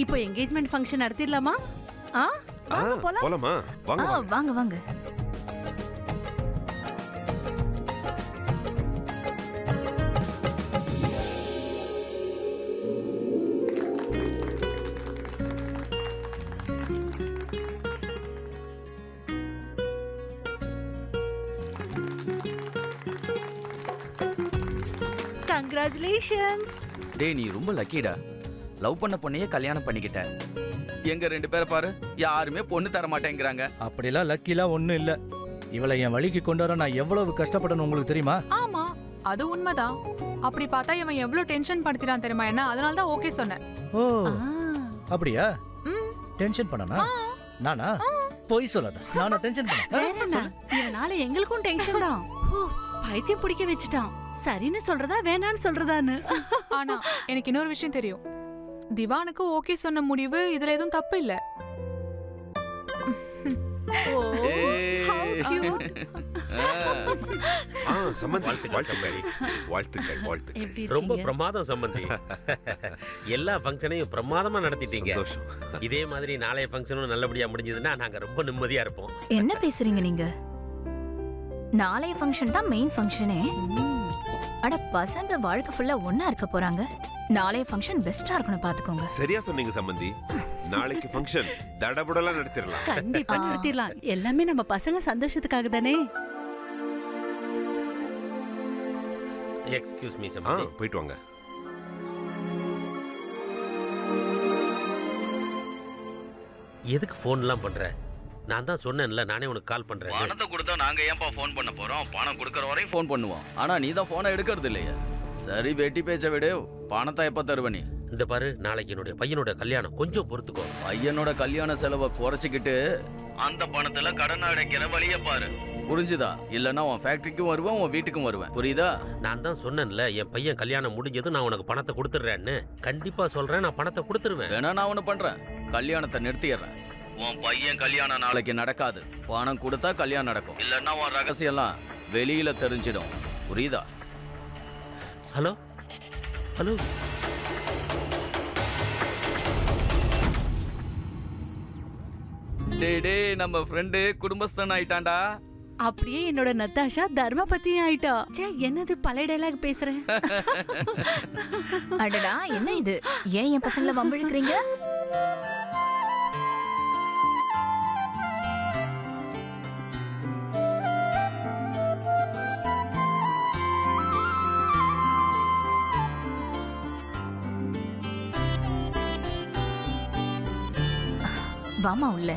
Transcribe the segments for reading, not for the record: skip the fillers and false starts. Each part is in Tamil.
இப்போ என்கேஜ்மெண்ட் ஃபங்க்ஷன் நடத்திடலாமா? போலாமா? வாங்க வாங்க வாங்க. கங்க்ராச்சுலேஷன்ஸ். டேய் நீ ரொம்ப லக்கிடா. லவ் பண்ண பொண்ணையே கல்யாணம் பண்ணிக்கிட்ட. எங்க 2 பேரை பாரு, யாருமே பொண்ணு தர மாட்டேங்கிறாங்க. அப்படிலாம் லக்கிலாம் ஒண்ணும் இல்ல. இவளை என் வழிக்கு கொண்டு வர நான் எவ்வளவு கஷ்டப்பட்டேன்னு உங்களுக்கு தெரியுமா? ஆமா, அது உண்மைதான். அப்படி பார்த்தா இவன் எவ்வளவு டென்ஷன் படுத்திட்டான் தெரியுமா என்ன? அதனால தான் ஓகே சொன்னேன். ஓ அப்படியா? டென்ஷன் பண்ணனா? நானா? போய் சொல்லாத. நானா டென்ஷன் பண்ணேன்? இதனால எங்களுக்கும் டென்ஷன் தான். பைத்தியம் பிடிக்க வச்சுட்டான். சரின்னு சொல்றதா வேணான்னு சொல்றதான்னு. ஆனா எனக்கு இன்னொரு விஷயம் தெரியும். திவானுக்கு ஓகே சொன்ன முடிவு இதுல எதுவும் தப்பு இல்ல. ரொம்ப பிரமாதம் சம்பந்தி. எல்லா ஃபங்க்ஷனையும் பிரமாதமா நடத்திட்டீங்க. இதே மாதிரி நாளைய ஃபங்க்ஷனும் நல்லபடியா முடிஞ்சதுன்னா நாங்க ரொம்ப நிம்மதியா இருப்போம். என்ன பேசுறீங்க நீங்க? நாளைய ஃபங்க்ஷன் தான் மெயின் ஃபங்க்ஷனே. அட பசங்க வாழ்க்கை ஃபுல்லா ஒண்ணா இருக்க போறாங்க. நாளைய ஃபங்க்ஷன் பெஸ்டா இருக்கணும் பாத்துக்கோங்க. சரியா சொன்னீங்க சம்பந்தி. நாளைக்கு ஃபங்க்ஷன் தடபுடலா நடத்திடலாம். கண்டிப்பா நடத்திடலாம். எல்லாமே நம்ம பசங்க சந்தோஷத்துக்காக தானே. எக்ஸ்கியூஸ் மீ சம்பந்தி. போயிட்டு வாங்க. எதுக்கு ஃபோன்லாம் பண்ற? நான் தான் சொன்னேன்ல, நானே உனக்கு கால் பண்றேன். பணத்தை கொடுத்தா நாங்க ஏன்பா ஃபோன் பண்ண போறோம்? பணம் கொடுக்கற வரையும் ஃபோன் பண்ணுவோம். ஆனா நீ தான் ஃபோனை எடுக்கிறது இல்லையா? சரி வெட்டி பேச்ச விடு. பணத்தை எப்ப தருவ நீ? இந்த பாரு, நாளைக்கு என்னுடைய பையனோட கல்யாணம், கொஞ்சம் பொறுத்துக்கோ. பையனோட கல்யாண செலவை குறைச்சிக்கிட்டு அந்த பணத்துல கடன் அடைக்கிற வழிய பாரு. புரிஞ்சுதா? இல்லன்னா உன் ஃபேக்டரிக்கும் வருவேன், உன் வீட்டுக்கும் வருவேன். புரியுதா? நான் தான் சொன்னேன்ல, என் பையன் கல்யாணம் முடிஞ்சது நான் உனக்கு பணத்தை கொடுத்துடுறேன்னு. கண்டிப்பா சொல்றேன், நான் பணத்தை கொடுத்துருவேன். வேணா நான் ஒண்ணு பண்றேன், கல்யாணத்தை நிறுத்திடுறேன். உன் பையன் கல்யாணம் நாளைக்கு நடக்காது. பணம் கொடுத்தா கல்யாணம் நடக்கும். இல்லன்னா உன் ரகசியம் எல்லாம் வெளியில தெரிஞ்சிடும். புரியுதா? Hello hello. டே நம்ம ஃப்ரெண்டு குடும்பஸ்தன் ஆயிட்டான்டா. அப்படியே என்னோட நத்தாஷா தர்மபத்தி ஆயிட்டா. என்னது பழைய டைலாக் பேசுறேன். அடடா என்ன இது? ஏன் என் பசங்களை வம்பிழுக்கிறீங்க? வாமா உள்ள.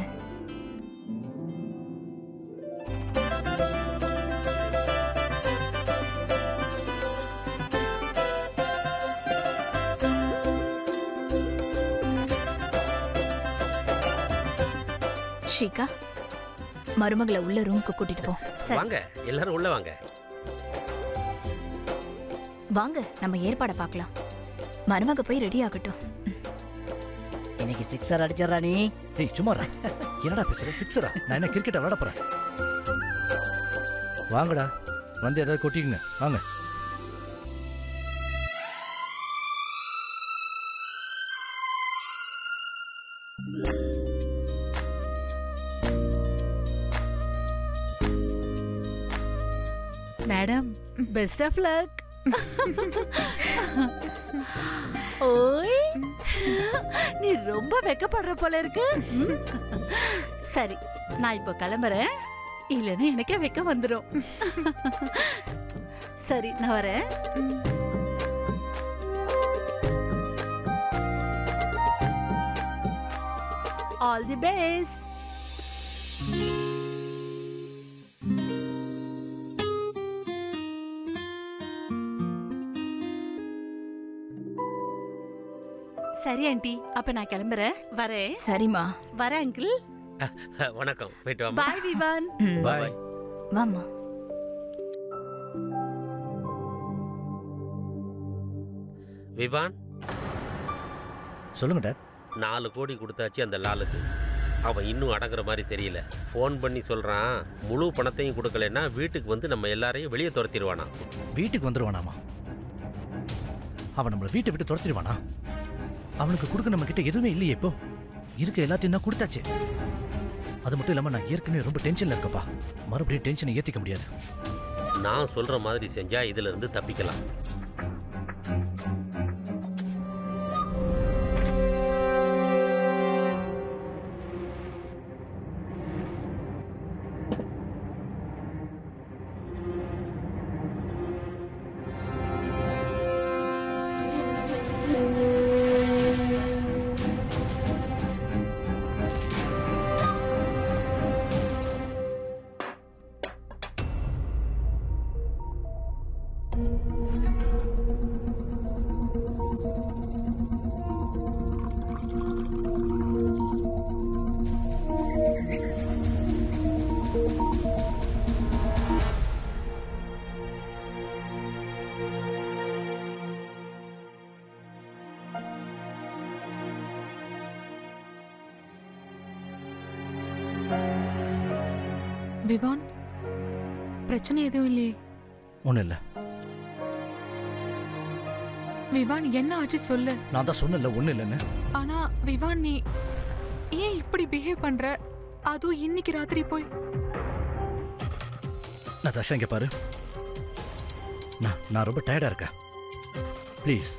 ஷீகா, மருமகளை உள்ள ரூமுக்கு கூட்டிட்டு போ. வாங்க எல்லாரும் உள்ள வாங்க. வாங்க நம்ம ஏற்பாட பார்க்கலாம். மருமக போய் ரெடி ஆகட்டும். இன்னைக்கு சிக்ஸர் அடிச்சறா நீ. டேய் சும்மா இரு. என்னடா பேசுற? சிக்ஸரா? நான் என்ன கிரிக்கெட் விளையாட போறேன்? வாங்கடா வந்து ஏதாவது கொட்டிங்க. வாங்க. Madam best of luck. ஓய் நீ ரொம்ப வெக்கப்படுற போல இருக்கு. சரி நான் இப்போ கிளம்புறேன், இல்லைன்னா எனக்கே வெக்க வந்துடும். சரி நான் வரேன். All the best. சரி ஆண்டி, அப்ப நான் கிளம்புறேன். வரேன். சரிம்மா. வரேன் அங்கிள். வணக்கம். போயிட்டு வாமா. பாய் விவான். பாய். வாமா. விவான் சொல்லுங்க டாட். 4 கோடி கொடுத்தாச்சு அந்த லாலுக்கு. அவன் இன்னும் அடங்குற மாதிரி தெரியல. ஃபோன் பண்ணி சொல்றான், முழு பணத்தையும் கொடுக்கலன்னா வீட்டுக்கு வந்து நம்ம எல்லாரையும் வெளியே துரத்திடுவானா. வீட்டுக்கு வந்துருவானாமா? அவன் நம்மளை வீட்டை விட்டு துரத்திடுவானா? அவனுக்கு கொடுக்க நம்ம கிட்ட எதுவுமே இல்லையே இப்போ. இருக்க எல்லாத்தையும் தான் கொடுத்தாச்சு. அது மட்டும் இல்லாம நான் ஏற்கனவே ரொம்ப டென்ஷன்ல இருக்கப்பா. மறுபடியும் டென்ஷனை ஏத்திக்க முடியாது. நான் சொல்ற மாதிரி செஞ்சா இதுல இருந்து தப்பிக்கலாம். விவான், பிரச்சனை எதுவும் இல்லையே? ஒன்றும் இல்லை. விவான், என்ன ஆச்சு சொல்லு. நான் தான் சொன்னல ஒன்றும் இல்லைன்னு. ஆனா விவான், நீ ஏன் இப்படி பிஹேவ் பண்ற? அதுவும் இன்னைக்கு ராத்திரி போய். நதாஷா இங்க பாரு. நான் ரொம்ப டயர்டா இருக்கேன். ப்ளீஸ்.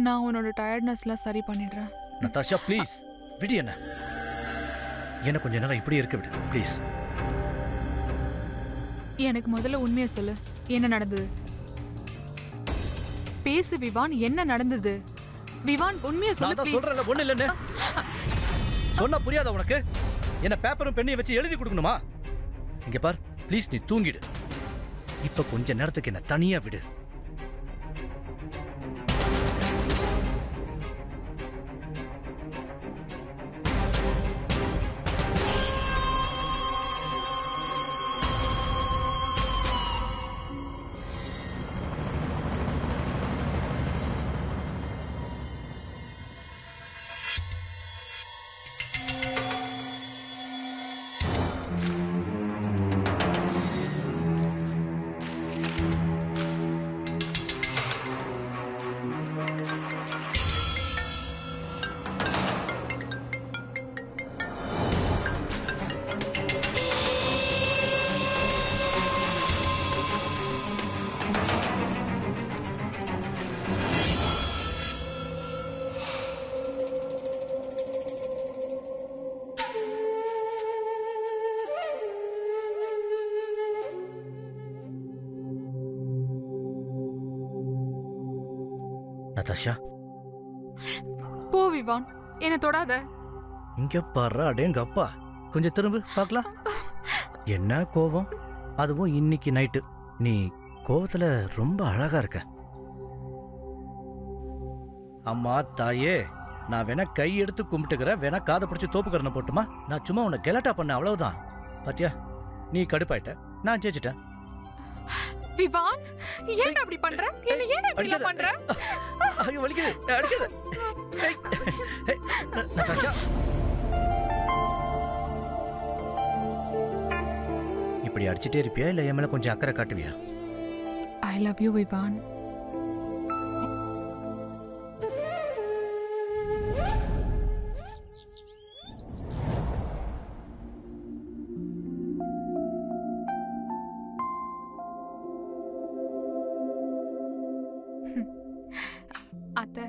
நான் உன்னோட டயர்ட்னஸ்லாம் சரி பண்ணிடுறேன். நதாஷா ப்ளீஸ் விடு. என்ன கொஞ்ச நேரம் இப்படியே இருக்க விடு ப்ளீஸ். எனக்கு முதல்ல உண்மையை சொல்லு, என்ன நடந்தது? பேசு விவான், என்ன நடந்தது? விவான், உண்மையை சொல்லு ப்ளீஸ். சொல்றேன்ல ஒண்ணு இல்லன்னு. சொன்னா புரியாத உனக்கு? என்ன பேப்பரும் பெண்ணையும் வச்சு எழுதி கொடுக்கணுமா? இங்க பார் ப்ளீஸ், நீ தூங்கிடு. இப்ப கொஞ்ச நேரத்துக்கு என்ன தனியா விடு. நதாஷா, போ விவான், என்ன தொடாத. இங்க பாரு. அடேங்க அப்பா, கொஞ்சம் திரும்ப பார்க்கலாம். என்ன கோவம், அதுவும் இன்னைக்கு நைட்டு. நீ கோவத்துல ரொம்ப அழகா இருக்க. அம்மா தாயே, நான் வேணா கை எடுத்து கும்பிட்டுக்கிறேன், வேணா காதை பிடிச்சி தோப்புக்கரணை போட்டுமா? நான் சும்மா உன்னை கெலட்டா பண்ண, அவ்வளவுதான். பாத்தியா, நீ கடுப்பாயிட்ட, நான் ஜெயிச்சிட்டேன். விவான், ஏன் அப்படி பண்ற? என்ன ஏன் இப்படி பண்ற? ஐயோ வலிக்குது, அடிக்குது. நதாஷா, இப்படி அடிச்சிட்டே இருப்பியா இல்ல என் மேல கொஞ்சம் அக்கறை காட்டுவியா? I love you Vivaan. அத்தை,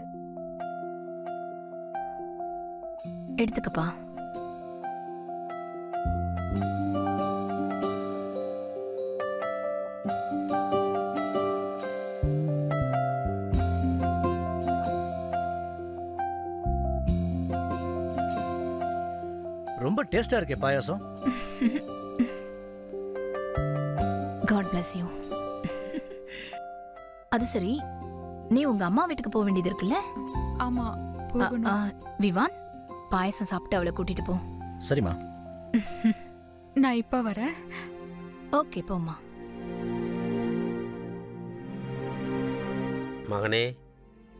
எடுத்துக்கப்பா. ரொம்ப டேஸ்டா இருக்கே பாயாசம். God bless you. அது சரி, நீ உங்க அம்மா வீட்டுக்கு போக வேண்டியது இருக்குல்ல? ஆமா, போகணும். விவான், பாயசம் சாப்பிட்டு அவளை கூட்டிட்டு போ. சரிம்மா. நான் இப்ப வரேன். ஓகே, போம்மா. மகனே,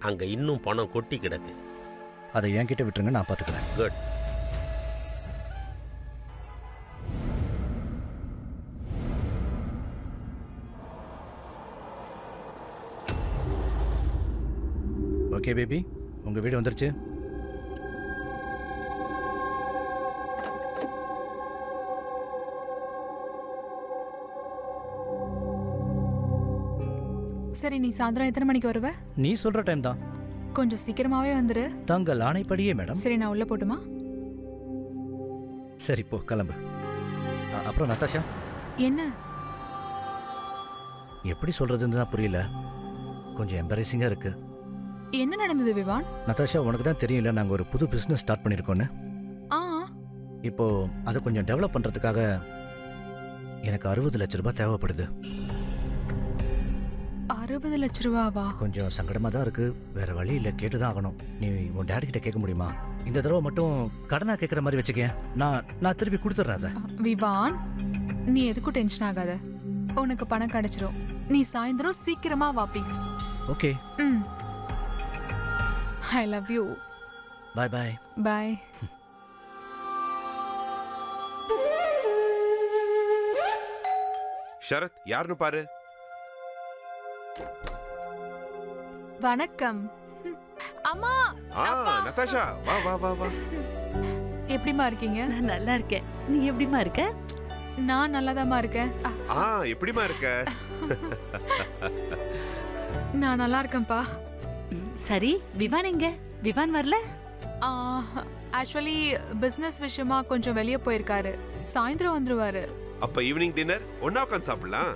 அங்க இன்னும் பணம் கொட்டி கிடக்கு. அதை என்கிட்ட விட்டுருங்க, நான் பாத்துக்கிறேன். குட். ஓகே பேபி, உங்க வீடு வந்துருச்சு. சரி, நீ சாயந்தரம் எத்தனை மணிக்கு வருவ? நீ சொல்ற டைம் தான். கொஞ்சம் சீக்கிரமாவே வந்துரு. தங்கள் ஆணைப்படியே மேடம். சரி, நான் உள்ள போட்டுமா? சரி, போ கிளம்பு. அப்புறம் நதாஷா, என்ன? எப்படி சொல்றதுன்னு தான் புரியல. கொஞ்சம் எம்பரேசிங்கா இருக்கு. என்ன நடந்தது விவான்? நதாஷா, உனக்கு தான் தெரியல, நாங்க ஒரு புது பிசினஸ் ஸ்டார்ட் பண்ணிருக்கோன்னு. ஆ, இப்போ அதை கொஞ்சம் டெவலப் பண்றதுக்காக எனக்கு 60 லட்ச ரூபாய் தேவைப்படுது. 60 லட்ச ரூபாவா? கொஞ்சம் சங்கடமா தான் இருக்கு, வேற வழி இல்லை, கேட்டுதான் ஆகணும். நீ உன் டேடி கிட்ட கேட்க முடியுமா? இந்த தடவை மட்டும் கடனா கேட்குற மாதிரி வச்சுக்கேன், நான் திருப்பி கொடுத்துட்றேன் அதை. விவான், நீ எதுக்கும் டென்ஷன் ஆகாத. உனக்கு பணம் கிடைச்சிரும். நீ சாயந்தரம் சீக்கிரமா வா ப்ளீஸ். ஓகே, ம். I love you. Bye bye. Bye. Sharath யாருன்னு பாரு. வணக்கம். அம்மா. நதாஷா, வா வா வா வா. எப்படிமா இருக்கீங்க? நான் நல்லா இருக்கேன். நீ எப்படிமா இருக்க? நான் நல்லாதாம்மா இருக்கேன். எப்படிமா இருக்க? நான் நல்லா இருக்கேன்ப்பா. சரி, விவான் எங்க? விவான் வரல? ஆக்சுவலி பிசினஸ் விஷயமா கொஞ்சம் வெளியே போயிருக்காரு. சாயந்தரம் வந்துருவாரு. அப்ப ஈவினிங் டின்னர் ஒண்ணா உட்கார்ந்து சாப்பிடலாம்.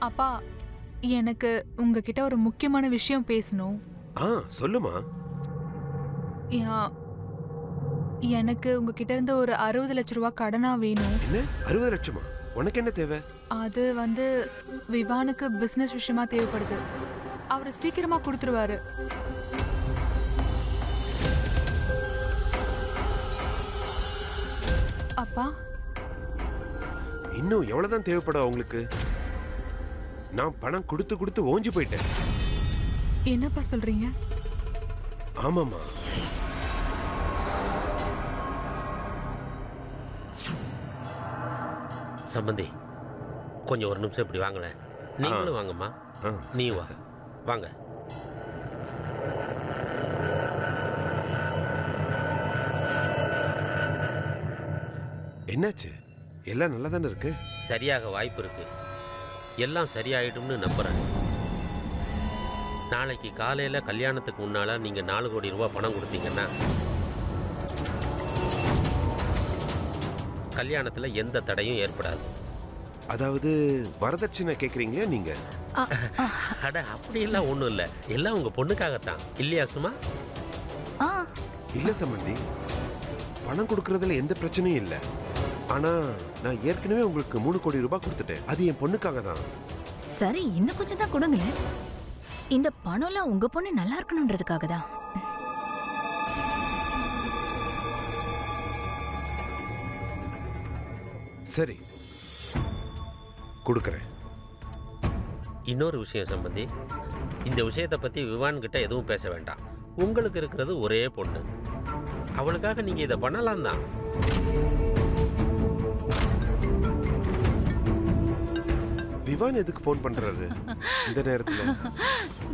அப்பா, எனக்கு உங்ககிட்ட ஒரு முக்கியமான விஷயம் பேசணும். சொல்லுமா. எனக்கு உங்ககிட்ட இருந்து ஒரு 60 லட்ச ரூபாய் கடனா வேணும். என்ன 60 லட்சமா? உனக்கு என்ன தேவை? அது விவானுக்கு பிசினஸ் விஷயமா தேவைப்படுது. அவர் சீக்கிரமா கொடுத்துருவாரு. அப்பா, இன்னும் எவ்வளவுதான் தேவைப்படும் உங்களுக்கு? நான் பணம் கொடுத்து கொடுத்து ஓஞ்சி போயிட்டேன். என்னப்பா சொல்றீங்க? ஆமாமா. சம்பந்தி, கொஞ்சம் ஒரு நிமிஷம் இப்படி வாங்கல. நீங்களும் வாங்கம்மா. நீ வா, வாங்க. என்னாச்சு? எல்லாம் நல்லா தானே இருக்கு? சரியாக வாய்ப்பு இருக்கு. எல்லாம் சரியாயிடும்னு நம்புறேன். நாளைக்கு காலையில கல்யாணத்துக்கு முன்னால நீங்க 4 கோடி ரூபாய் பணம் கொடுத்தீங்கன்னா கல்யாணத்துல எந்த தடையும் ஏற்படாது. அதாவது வரதட்சணை கேக்குறீங்களா நீங்க? அட, அப்படி எல்லாம் ஒண்ணும் இல்ல. எல்லாம் உங்க பொண்ணுக்காகத்தான் இல்லையா சுமா? இல்ல சம்பந்தி, பணம் கொடுக்கறதுல எந்த பிரச்சனையும் இல்ல. ஆனா நான் ஏற்கனவே உங்களுக்கு 3 கோடி ரூபாய் கொடுத்துட்டேன். அது என் பொண்ணுக்காக தான். சரி, இன்னும் கொஞ்சம் தான் கொடுங்களேன். இந்த பணம்லாம் உங்க பொண்ணு நல்லா இருக்கணும்ன்றதுக்காக தான். சரி, கொடுக்கறேன். இன்னொரு விஷயம் சம்பந்தி, இந்த விஷயத்தை பத்தி விவான் கிட்ட எதுவும் பேச வேண்டாம். உங்களுக்கு இருக்கிறது ஒரே பொண்ணு. அவளுக்காக நீங்க இதை பண்ணலாம் தான். விவான் எதுக்கு ஃபோன் பண்றாரு இந்த நேரத்துல?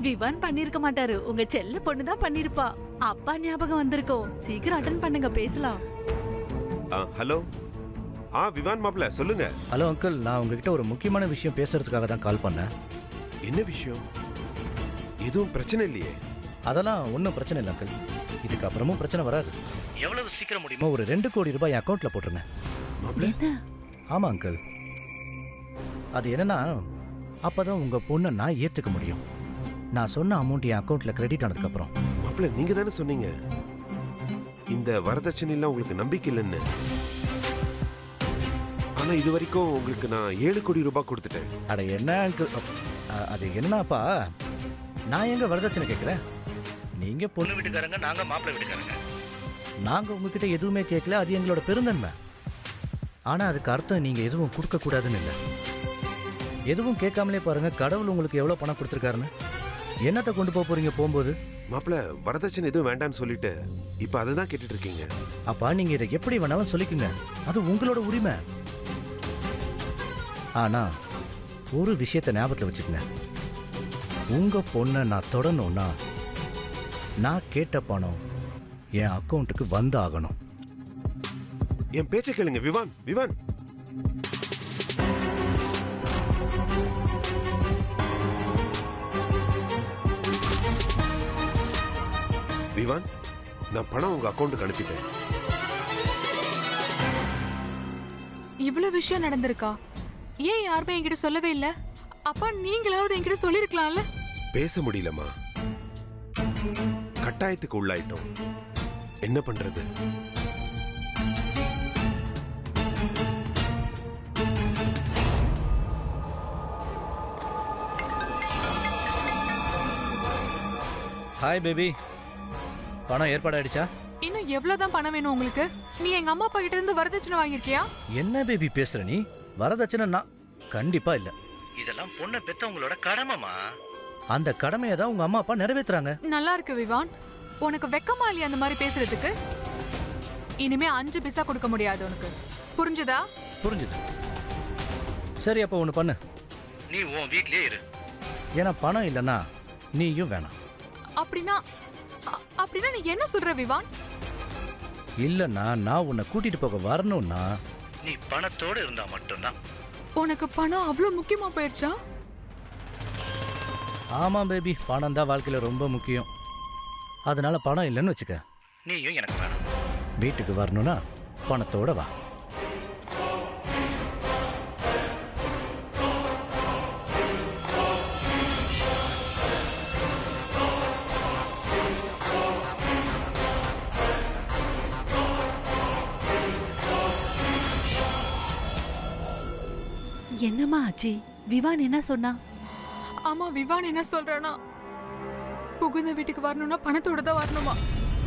விவான் பண்ணிருக்க மாட்டாரு, உங்க செல்ல பொண்ணு தான் பண்ணிருப்பா. அப்பா ஞாபகம் வந்திருக்கோம். சீக்கிரம் அட்டெண்ட் பண்ணுங்க, பேசலாம். ஹலோ. விவான் மாப்ள, சொல்லுங்க. ஹலோ அங்கிள், நான் உங்ககிட்ட ஒரு முக்கியமான விஷயம் பேசுறதுக்காக தான் கால் பண்ணேன். என்ன விஷயம்? எதுவும் பிரச்சனை இல்லையே? அதெல்லாம் ஒன்றும் பிரச்சனை இல்லை அங்கிள். இதுக்கு அப்புறமும் பிரச்சனை வராது. எவ்வளவு சீக்கிரம் முடியுமோ ஒரு 2 கோடி ரூபாய் என் அக்கௌண்ட்ல போட்டுருங்க. ஆமா அங்கிள். அது என்னன்னா, அப்பதான் உங்க பொண்ணை நான் ஏத்துக்க முடியும். நான் சொன்ன அமௌண்ட் என் அக்கௌண்ட்ல கிரெடிட் ஆனதுக்கு அப்புறம். மாப்ள, நீங்க தானே சொன்னீங்க இந்த வரதட்சணை எல்லாம் உங்களுக்கு நம்பிக்கை இல்லைன்னு. ஆனா இது வரைக்கும் உங்களுக்கு நான் 7 கோடி ரூபாய் கொடுத்துட்டேன். அட என்ன அங்கிள், அது என்னப்பா, நான் எங்க வரதட்சணை கேட்கிறேன்? நீங்க பொண்ணு வீட்டுக்காரங்க, நாங்க மாப்பிள்ளை வீட்டுக்காரங்க. நாங்க உங்ககிட்ட எதுவுமே கேட்கல, அது எங்களோட பெருந்தன்மை. ஆனா அதுக்கு அர்த்தம் நீங்க எதுவும் கொடுக்க கூடாதுன்னு இல்லை. எதுவும் கேட்காமலே பாருங்க, கடவுள் உங்களுக்கு எவ்வளவு பணம் கொடுத்துருக்காருன்னு. என்னத்தை கொண்டு போறீங்க போகும்போது? மாப்பிள்ள, வரதட்சணை எதுவும் வேண்டான்னு சொல்லிட்டு இப்ப அதை தான் கேட்டுட்டு இருக்கீங்க. அப்பா, நீங்க இதை எப்படி வேணாலும் சொல்லிக்குங்க, அது உங்களோட உரிமை. ஆனா ஒரு விஷயத்தை ஞாபகத்தில் வச்சுக்கங்க, உங்க பொண்ணை நான் தொடணும்னா நான் கேட்ட பணம் என் அக்கௌண்ட்டுக்கு வந்து ஆகணும். என் பேச்சை கேளுங்க விவான். விவான், விவான், நான் பணம் உங்க அக்கௌண்ட்டுக்கு அனுப்பிட்டேன். இவ்வளவு விஷயம் நடந்திருக்கா? ஏன் யாருமே என்கிட்ட சொல்லவே இல்ல? அப்பா நீங்களாவது என்கிட்ட சொல்லிருக்கலாம்ல. பேச முடியலம்மா, கட்டாயத்துக்கு உள்ளாயிட்டோம். என்ன பண்றது? ஹாய் பேபி, பணம் ஏற்பாடாயிடுச்சா? இன்னும் எவ்வளவுதான் பணம் வேணும் உங்களுக்கு? நீ எங்க அம்மா அப்பா கிட்ட இருந்து வரதட்சணை வாங்கியிருக்கியா? என்ன பேபி பேசுற நீ? வரதட்சணை நான் கண்டிப்பா இல்ல. இதெல்லாம் பொண்ணை பெத்தவங்களோட கடமைமா. அந்த கடமையை தான் உங்க அம்மா அப்பா நிறைவேத்துறாங்க. நல்லா இருக்கு விவான். உனக்கு வெக்கமா இல்லையா அந்த மாதிரி பேசுறதுக்கு? இனிமே 5 பைசா கொடுக்க முடியாது உனக்கு. புரிஞ்சுதா? புரிஞ்சுது. சரி, அப்போ ஒன்று பண்ணு, நீ உன் வீட்லயே இரு. ஏன்னா பணம் இல்லைன்னா நீயும் வேணாம். அப்படின்னா அப்படின்னா நீ என்ன சொல்ற விவான்? இல்லைன்னா நான் உன்னை கூட்டிட்டு போக வரணும்னா நீ பணத்தோடு இருந்தா மட்டும்தான். உனக்கு பணம் அவ்வளோ முக்கியமா போயிடுச்சா? ஆமா பேபி, பணம் தான் வாழ்க்கையில ரொம்ப முக்கியம். அதனால பணம் இல்லைன்னு வச்சுக்க, நீயும் எனக்கு வேணாம். வீட்டுக்கு வரணும்னா பணத்தோட வா. என்னம்மா ஆச்சு? விவான் என்ன சொன்னா? ஆமா, விவான் என்ன சொல்றானா, புகுந்த வீட்டுக்கு வரணும்னா பணத்தோட தான் வரணுமா?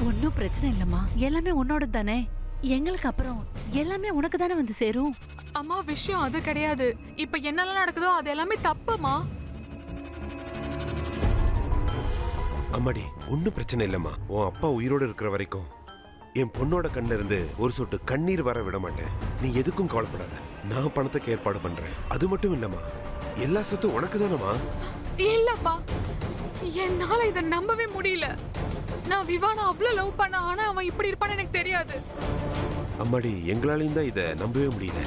ஒன்னும் பிரச்சனை இல்லம்மா, எல்லாமே உன்னோட தானே. எங்களுக்கு அப்புறம் எல்லாமே உனக்கு தானே வந்து சேரும். அம்மா, விஷயம் அது கிடையாது. இப்ப என்னெல்லாம் நடக்குதோ அது எல்லாமே தப்புமா. அம்மாடி, ஒன்னும் பிரச்சனை இல்லம்மா. உன் அப்பா உயிரோடு இருக்கிற வரைக்கும் என் பொண்ணோட கண்ணில இருந்து ஒரு சொட்டு கண்ணீர் வர விட மாட்டேன். நீ எதுக்கும் கவலைப்படாத, நான் பணத்துக்கு ஏற்பாடு பண்றேன். அது மட்டும் இல்லம்மா, எல்லா சொத்தும் உனக்கு தானம்மா. இல்லப்பா, என்னால இதை நம்பவே முடியல. நான் விவான அவ்வளவு லவ் பண்ண, ஆனா அவன் இப்படி இருப்பான்னு எனக்கு தெரியாது. அம்மாடி, எங்களாலையும் தான் இதை நம்பவே முடியல.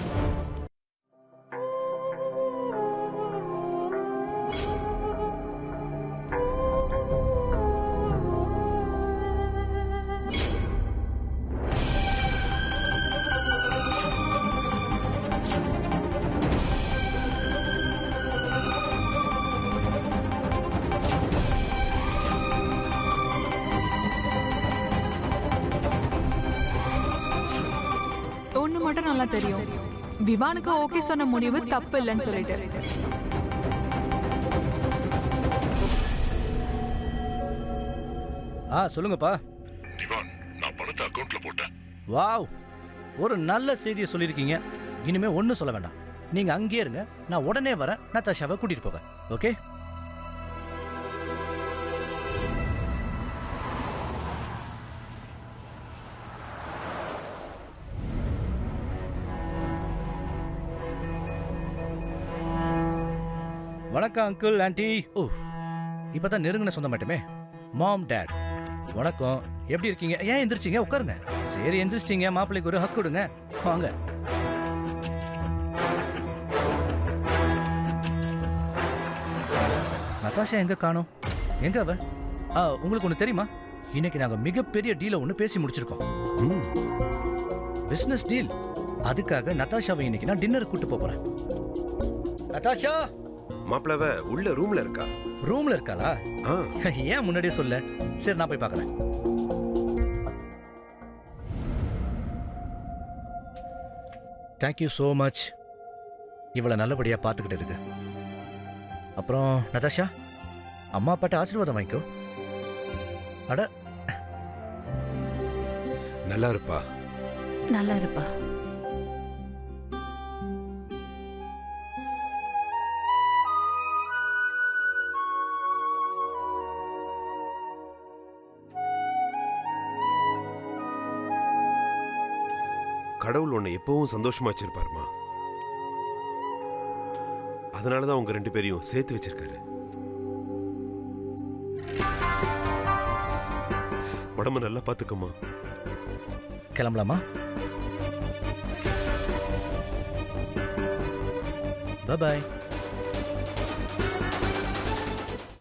ஒண்ணு மட்டும் நல்லா தெரியும், விவானுக்கு ஓகே சொன்ன முடிவு தப்பு இல்லைன்னு சொல்லிட்டு. சொல்லுங்கப்பா. திவான், நான் பணத்தை அக்கவுண்ட்ல போட்டேன். வாவ், ஒரு நல்ல செய்தியை சொல்லியிருக்கீங்க. இனிமே ஒன்றும் சொல்ல வேண்டாம், நீங்க அங்கேயே இருங்க. நான் உடனே வரேன், நதாஷாவை கூட்டிட்டு போவேன். ஓகே? வணக்கம் அங்கிள், ஆண்டி. ஓ, இப்பதான் நெருங்கின சொந்த மாட்டோமே. மாம், டேட், வணக்கம். எப்படி இருக்கீங்க? ஏன் எந்திரிச்சிங்க? உட்காருங்க. சரி, எந்திரிச்சிட்டீங்க, மாப்பிள்ளைக்கு ஒரு ஹக் கொடுங்க. வாங்க. நதாஷா எங்க காணோம்? எங்க அவ? உங்களுக்கு ஒண்ணு தெரியுமா? இன்னைக்கு நாங்க மிகப்பெரிய டீலை ஒண்ணு பேசி முடிச்சிருக்கோம். Business deal. அதுக்காக நதாஷாவை இன்னைக்கு நான் டின்னர் கூட்டு போறேன். நதாஷா மாப்பிளவ உள்ள ரூம்ல இருக்கா? ரூம்ல இருக்காளா? ஏன் முன்னாடியே சொல்ல? சரி, நான் போய் பார்க்கறேன். தேங்க்யூ ஸோ மச் இவளை நல்லபடியா பார்த்துக்கிட்டதுக்கு. அப்புறம் நதாஷா, அம்மா அப்பாட்ட ஆசீர்வாதம் வாங்கிக்கோ. அட, நல்லா இருப்பா. நல்லா இருப்பா. கடவுள் உன்னை எப்பவும் சந்தோஷமா வச்சிருப்பாருமா. அதனாலதான் உங்க 2 பேரையும் சேர்த்து வச்சிருக்காரு. உடம்ப நல்லா பாத்துக்கம்மா. கிளம்பலாமா? பாய்.